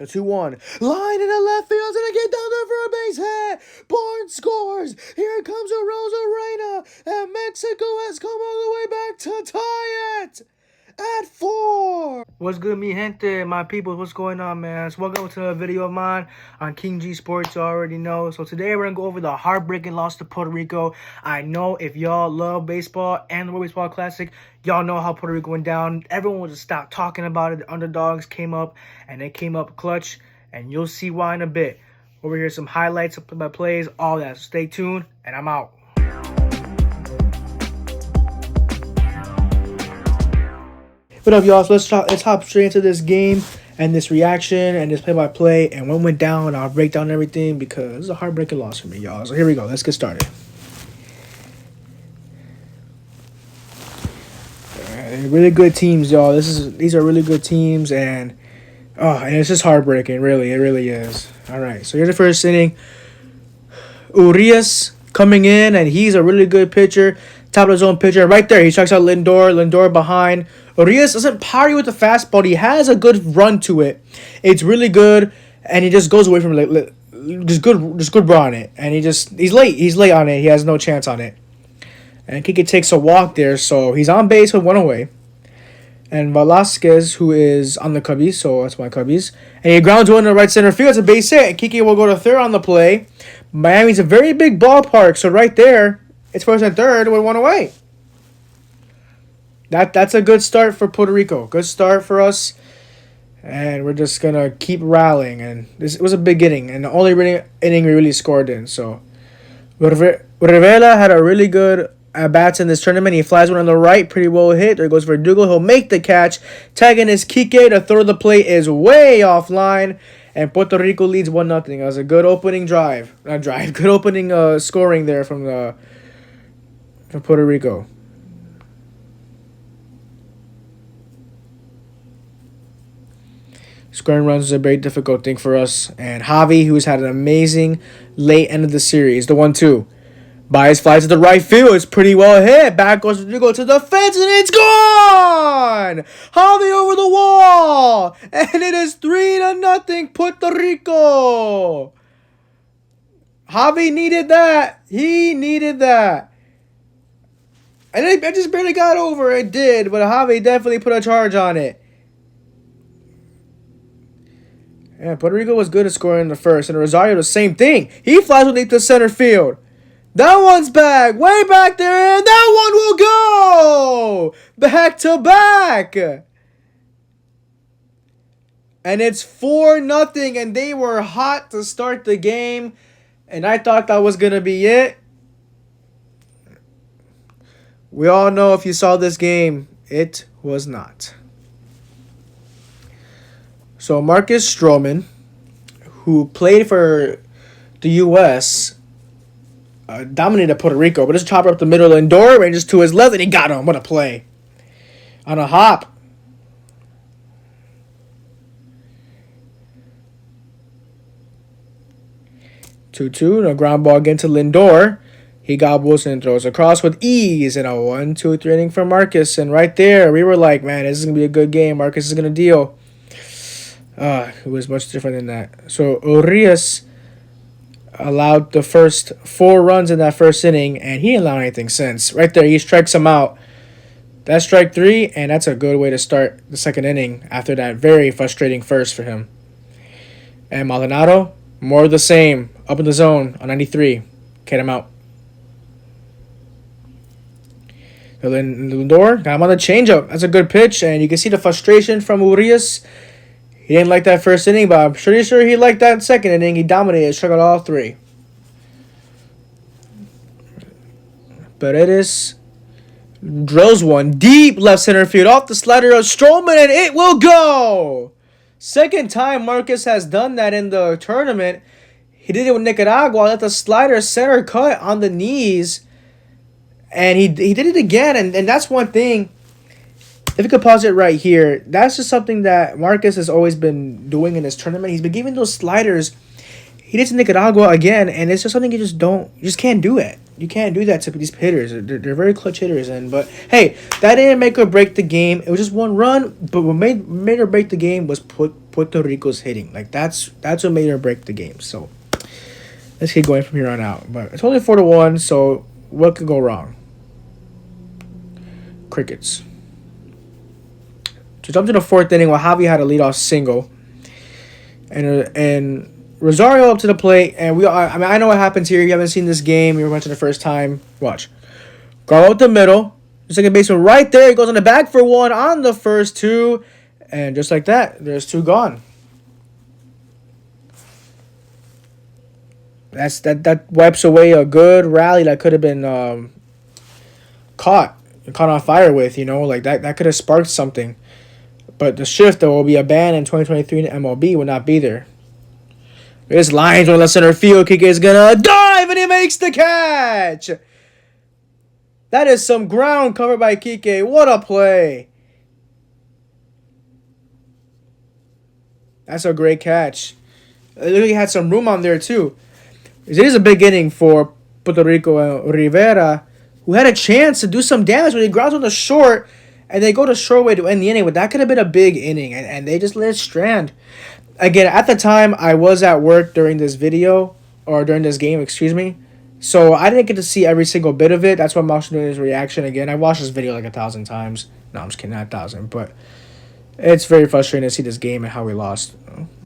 The 2-1. Line in the left field. Gonna get down there for a base hit. Barnes scores. Here comes a Rosarena. And Mexico has come all the way back to tie it at 4. What's good, mi gente, my people? What's going on, man? So welcome to a video of mine on King G Sports. You already know. So today we're gonna go over the heartbreaking loss to Puerto Rico. I know if y'all love baseball and the World Baseball Classic, y'all know how Puerto Rico went down. Everyone will just stop talking about it. The underdogs came up, and they came up clutch, and you'll see why in a bit. Over here, some highlights, some by plays, all that. So stay tuned, and I'm out. What up, y'all? So let's hop straight into this game and this reaction and this play-by-play and what went down. I'll break down everything because it's a heartbreaking loss for me, y'all. So here we go. Let's get started. Really good teams, y'all. These are really good teams, and it's just heartbreaking. Really, it really is. All right. So here's the first inning. Urias coming in, and he's a really good pitcher. Top of his own pitcher. Right there, he strikes out Lindor. Lindor behind. Urias doesn't power you with the fastball. He has a good run to it. It's really good, and he just goes away from it. Just good draw on it. And he's late. He's late on it. He has no chance on it. And Kike takes a walk there, so he's on base with one away. And Velasquez, who is on the Cubbies, so that's my Cubbies. And he grounds one to right center field. It's a base hit. And Kike will go to third on the play. Miami's a very big ballpark, so right there, it's first and third with one away. That's a good start for Puerto Rico. Good start for us. And we're just going to keep rallying. And it was a big inning. And the only inning we really scored in. So Rivera had a really good at-bats in this tournament. He flies one on the right. Pretty well hit. There goes Verdugo. He'll make the catch. Tagging his Kike. The throw of the plate is way offline. And Puerto Rico leads 1-0. It was a good opening drive. Not drive. Good opening scoring there from Puerto Rico. Scoring runs is a very difficult thing for us. And Javi, who's had an amazing late end of the series, the 1-2. Baez flies to the right field. It's pretty well hit. Back goes Rodrigo to the fence, and it's gone! Javi over the wall! And it is 3-0 Puerto Rico! Javi needed that. He needed that. And I just barely got over it. It did, but Javi definitely put a charge on it. Yeah, Puerto Rico was good at scoring in the first. And Rosario, the same thing. He flies underneath the center field. That one's back. Way back there. And that one will go. Back to back. And it's 4-0. And they were hot to start the game. And I thought that was going to be it. We all know if you saw this game, it was not. So Marcus Stroman, who played for the U.S., dominated Puerto Rico, but just chopper up the middle. Lindor ranges to his left, and he got him. What a play. On a hop. Two-two, a ground ball again to Lindor. He gobbles and throws across with ease, and a 1-2-3 inning for Marcus. And right there, we were like, man, this is going to be a good game. Marcus is going to deal. It was much different than that. So Urias allowed the first 4 runs in that first inning, and he didn't allow anything since. Right there, he strikes him out. That's strike 3, and that's a good way to start the second inning after that very frustrating first for him. And Maldonado, more of the same, up in the zone on 93. Get him out. Lindor got him on the changeup. That's a good pitch, and you can see the frustration from Urias. He didn't like that first inning, but I'm pretty sure he liked that second inning. He dominated, struck out all 3. Paredes drills one deep left center field off the slider of Stroman, and it will go! Second time Marcus has done that in the tournament. He did it with Nicaragua. Let the slider center cut on the knees, and he did it again, and that's one thing. If you could pause it right here, that's just something that Marcus has always been doing in this tournament. He's been giving those sliders. He did to Nicaragua again, and it's just something you just can't do it. you can't do that to these hitters. They're very clutch hitters. But hey, that didn't make or break the game. It was just one run. But what made or break the game was Puerto Rico's hitting. Like that's what made or break the game. So let's keep going from here on out. But it's only 4-1. So what could go wrong? Crickets. To jump to the fourth inning, while Javi had a leadoff single, and Rosario up to the plate, and I know what happens here. You haven't seen this game. You're watching the first time. Watch. Go out the middle. The second baseman right there. He goes on the back for one on the first two, and just like that, there's two gone. That wipes away a good rally that could have been caught on fire with. Like that could have sparked something. But the shift that will be a ban in 2023 in MLB will not be there. This line's on the center field. Kike is gonna dive and he makes the catch. That is some ground covered by Kike. What a play. That's a great catch. It literally had some room on there too. It is a big inning for Puerto Rico. Rivera, who had a chance to do some damage when he grounds on the short, and they go to short to end the inning. But that could have been a big inning, and they just let it strand. Again, at the time, I was at work during this video, or during this game, excuse me. So I didn't get to see every single bit of it. That's why I'm also doing this reaction again. I watched this video like 1,000 times. No, I'm just kidding, not 1,000. But it's very frustrating to see this game and how we lost.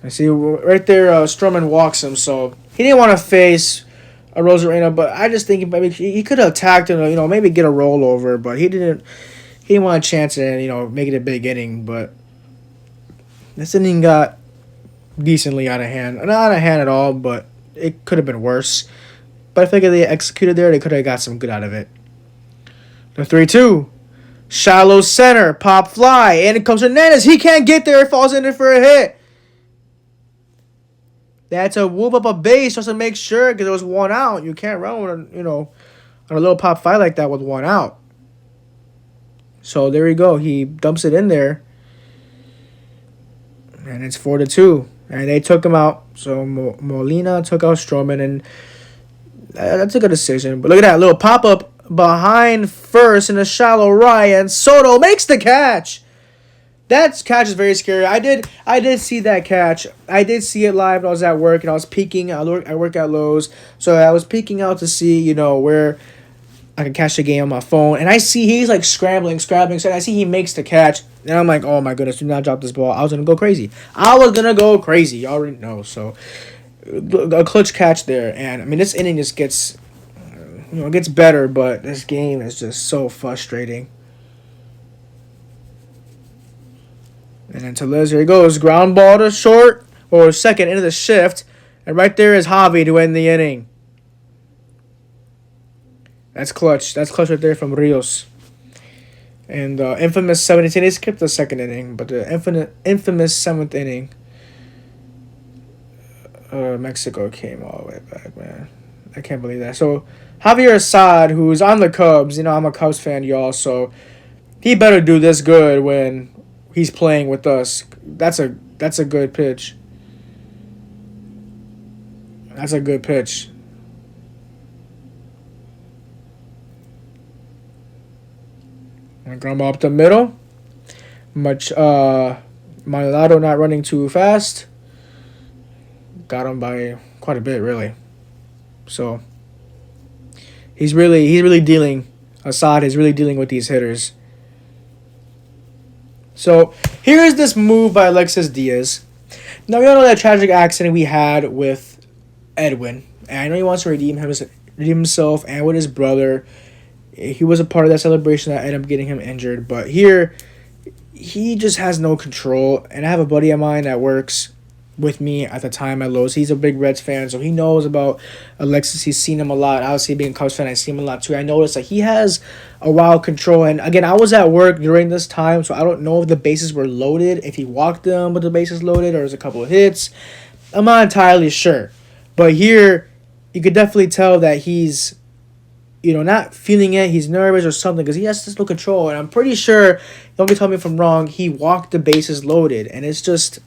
I see right there, Stroman walks him. So he didn't want to face a Rosarena, but I just think maybe he could have attacked him, maybe get a rollover. But he didn't want to chance it and, make it a big inning. But this inning got decently out of hand. Not out of hand at all, but it could have been worse. But I think if they executed there, they could have got some good out of it. The 3-2. Shallow center. Pop fly. And it comes Hernandez. He can't get there. It falls in there for a hit. They had to whoop up a base just to make sure because it was one out. You can't run with on a little pop fly like that with one out. So there you go. He dumps it in there. And it's 4-2. And they took him out. So Molina took out Stroman, and that's a good decision. But look at that little pop-up behind first in a shallow right, and Soto makes the catch. That catch is very scary. I did see that catch. I did see it live when I was at work, and I was peeking. I work at Lowe's, so I was peeking out to see, where I can catch the game on my phone. And I see he's like scrambling. So I see he makes the catch. And I'm like, oh my goodness, do not drop this ball. I was going to go crazy. You already know. So a clutch catch there. And I mean, this inning just gets, it gets better. But this game is just so frustrating. And then Tellez, here he goes. Ground ball to short or second into the shift. And right there is Javi to end the inning. That's clutch. That's clutch right there from Rios. And infamous 7th inning. They skipped the second inning, but the infamous 7th inning, Mexico came all the way back, man. I can't believe that. So Javier Assad, who's on the Cubs, I'm a Cubs fan, y'all, so he better do this good when he's playing with us. That's a good pitch. That's a good pitch. And ground ball up the middle. Manolado not running too fast. Got him by quite a bit, really. So he's really dealing. Assad is really dealing with these hitters. So here's this move by Alexis Diaz. Now we all know that tragic accident we had with Edwin, and I know he wants to redeem himself and with his brother. He was a part of that celebration that ended up getting him injured. But here, he just has no control. And I have a buddy of mine that works with me at the time at Lowe's. He's a big Reds fan, so he knows about Alexis. He's seen him a lot. Obviously, being a Cubs fan, I see him a lot too. I noticed that he has a wild control. And again, I was at work during this time, so I don't know if the bases were loaded, if he walked them with the bases loaded, or there's a couple of hits. I'm not entirely sure. But here, you could definitely tell that he's not feeling it. He's nervous or something because he has this no control. And I'm pretty sure, don't tell me if I'm wrong, he walked the bases loaded. And it's just,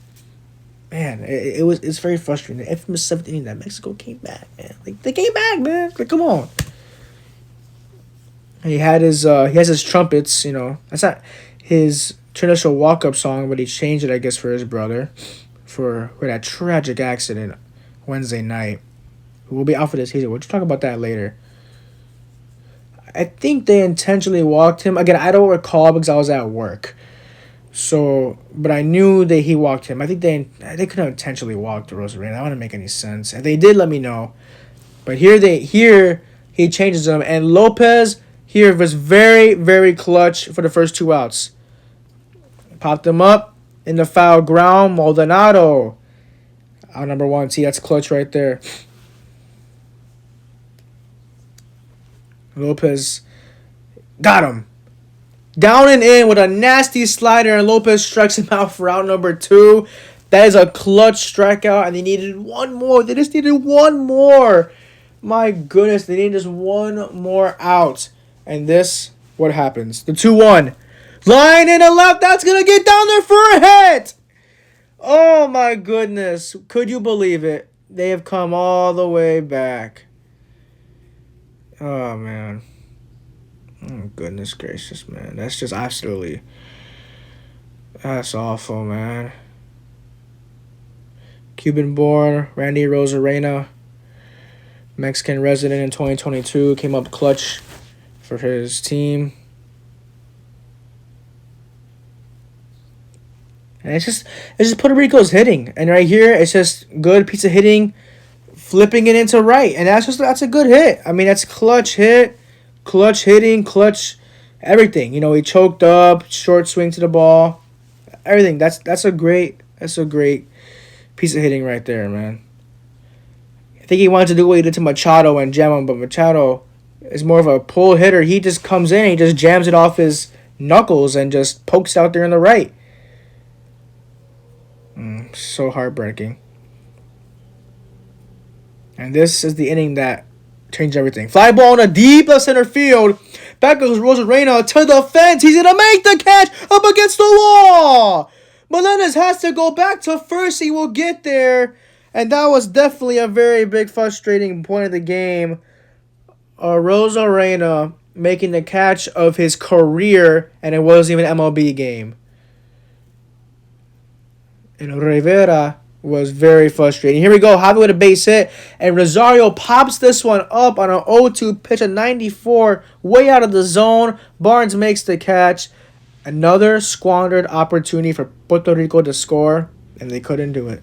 man, it's very frustrating. The infamous 7th inning that Mexico came back, man. Like, they came back, man. Like, come on. He has his trumpets. That's not his traditional walk up song, but he changed it, I guess, for his brother for that tragic accident Wednesday night. Who will be out for this season? We'll talk about that later. I think they intentionally walked him. Again, I don't recall because I was at work. So, but I knew that he walked him. I think they could have intentionally walked Rosarena. That wouldn't make any sense. And they did let me know. But here he changes them. And Lopez here was very, very clutch for the first 2 outs. Popped them up in the foul ground. Maldonado. Out number 1. See, that's clutch right there. Lopez got him. Down and in with a nasty slider, and Lopez strikes him out for out number 2. That is a clutch strikeout, and they needed one more. They just needed one more. My goodness, they needed just one more out. And this, what happens? The 2-1. Line in the left, that's going to get down there for a hit. Oh, my goodness. Could you believe it? They have come all the way back. Oh, man. Oh, goodness gracious, man. That's just absolutely... That's awful, man. Cuban-born Randy Rosarena, Mexican resident in 2022, came up clutch for his team. And it's just Puerto Rico's hitting. And right here, it's just good piece of hitting, flipping it into right. And that's a good hit. I mean, that's clutch hit, clutch hitting, clutch everything. He choked up, short swing to the ball. Everything. That's a great piece of hitting right there, man. I think he wanted to do what he did to Machado and jam him, but Machado is more of a pull hitter. He just comes in, he just jams it off his knuckles and just pokes out there in the right. So heartbreaking. And this is the inning that changed everything. Fly ball in a deep left center field. Back goes Rosarena to the fence. He's going to make the catch up against the wall. Melendez has to go back to first. He will get there. And that was definitely a very big frustrating point of the game. Rosarena making the catch of his career, and it wasn't even an MLB game. And Rivera was very frustrating. Here we go. Javi with a base hit. And Rosario pops this one up on an 0-2 pitch, a 94, way out of the zone. Barnes makes the catch. Another squandered opportunity for Puerto Rico to score, and they couldn't do it.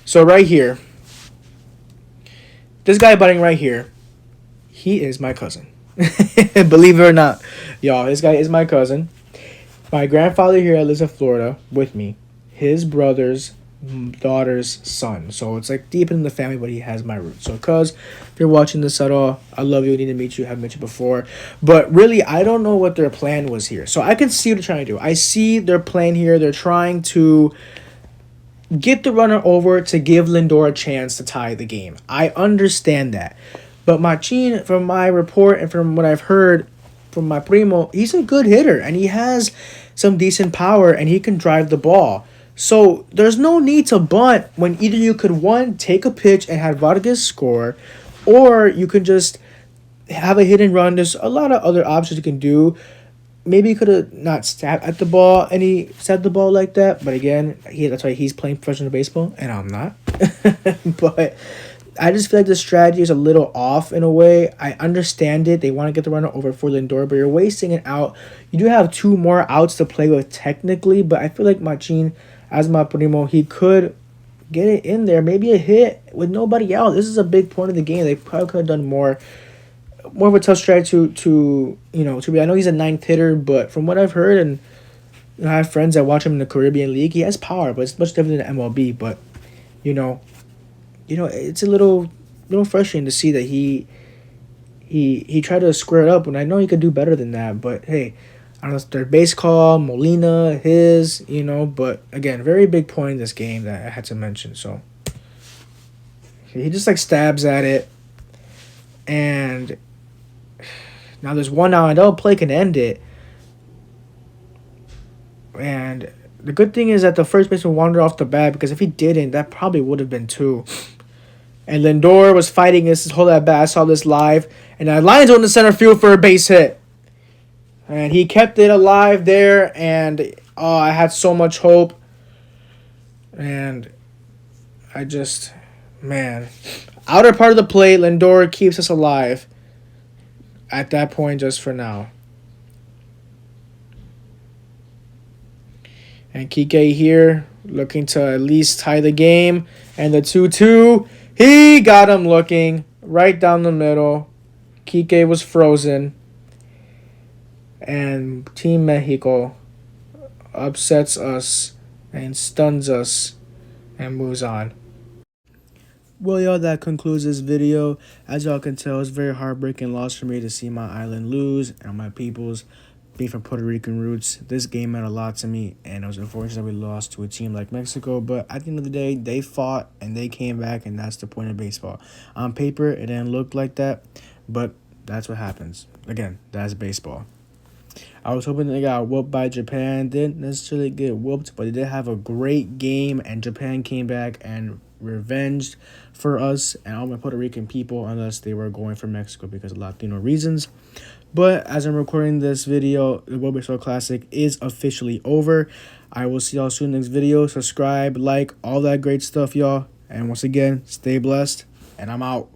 So right here, this guy batting right here, he is my cousin. Believe it or not, y'all, this guy is my cousin. My grandfather here lives in Florida with me. His brother's daughter's son. So it's like deep in the family, but he has my roots. So cuz, if you're watching this at all, I love you. I need to meet you. I haven't met you before. But really, I don't know what their plan was here. So I can see what they're trying to do. I see their plan here. They're trying to get the runner over to give Lindor a chance to tie the game. I understand that. But Machin, from my report and from what I've heard from my primo, he's a good hitter. And he has some decent power. And he can drive the ball. So there's no need to bunt when either you could, one, take a pitch and have Vargas score, or you could just have a hit and run. There's a lot of other options you can do. Maybe he could have not stabbed at the ball and he stabbed the ball like that. But again, that's why he's playing professional baseball and I'm not. But I just feel like the strategy is a little off in a way. I understand it. They want to get the runner over for Lindor, but you're wasting it out. You do have 2 more outs to play with technically, but I feel like Machin, as my primo, he could get it in there. Maybe a hit with nobody out. This is a big point of the game. They probably could have done more of a tough strategy to be. I know he's a 9th hitter, but from what I've heard, and I have friends that watch him in the Caribbean League, he has power, but it's much different than MLB. But it's a little frustrating to see that he tried to square it up when I know he could do better than that. But hey, I don't know, it's their base call, Molina, his, but again, very big point in this game that I had to mention. So he just stabs at it, and now there's 1 out, and double play can end it. And the good thing is that the first baseman wandered off the bat, because if he didn't, that probably would have been 2. And Lindor was fighting this hold that bat. I saw this live. And Lions went to center field for a base hit. And he kept it alive there. And I had so much hope. And I just, man. Outer part of the plate, Lindor keeps us alive. At that point, just for now. And Kike here, looking to at least tie the game. And the 2-2, he got him looking right down the middle. Kike was frozen. And Team Mexico upsets us and stuns us and moves on. Well, y'all, that concludes this video. As y'all can tell, it's a very heartbreaking loss for me to see my island lose and my peoples being from Puerto Rican roots. This game meant a lot to me, and it was unfortunate we lost to a team like Mexico. But at the end of the day, they fought and they came back, and that's the point of baseball. On paper, it didn't look like that, but that's what happens. Again, that's baseball. I was hoping they got whooped by Japan. Didn't necessarily get whooped, but they did have a great game, and Japan came back and revenged for us and all my Puerto Rican people, unless they were going for Mexico because of Latino reasons. But as I'm recording this video, the World Baseball Classic is officially over. I will see y'all soon in the next video. Subscribe, like, all that great stuff, y'all. And once again, stay blessed, and I'm out.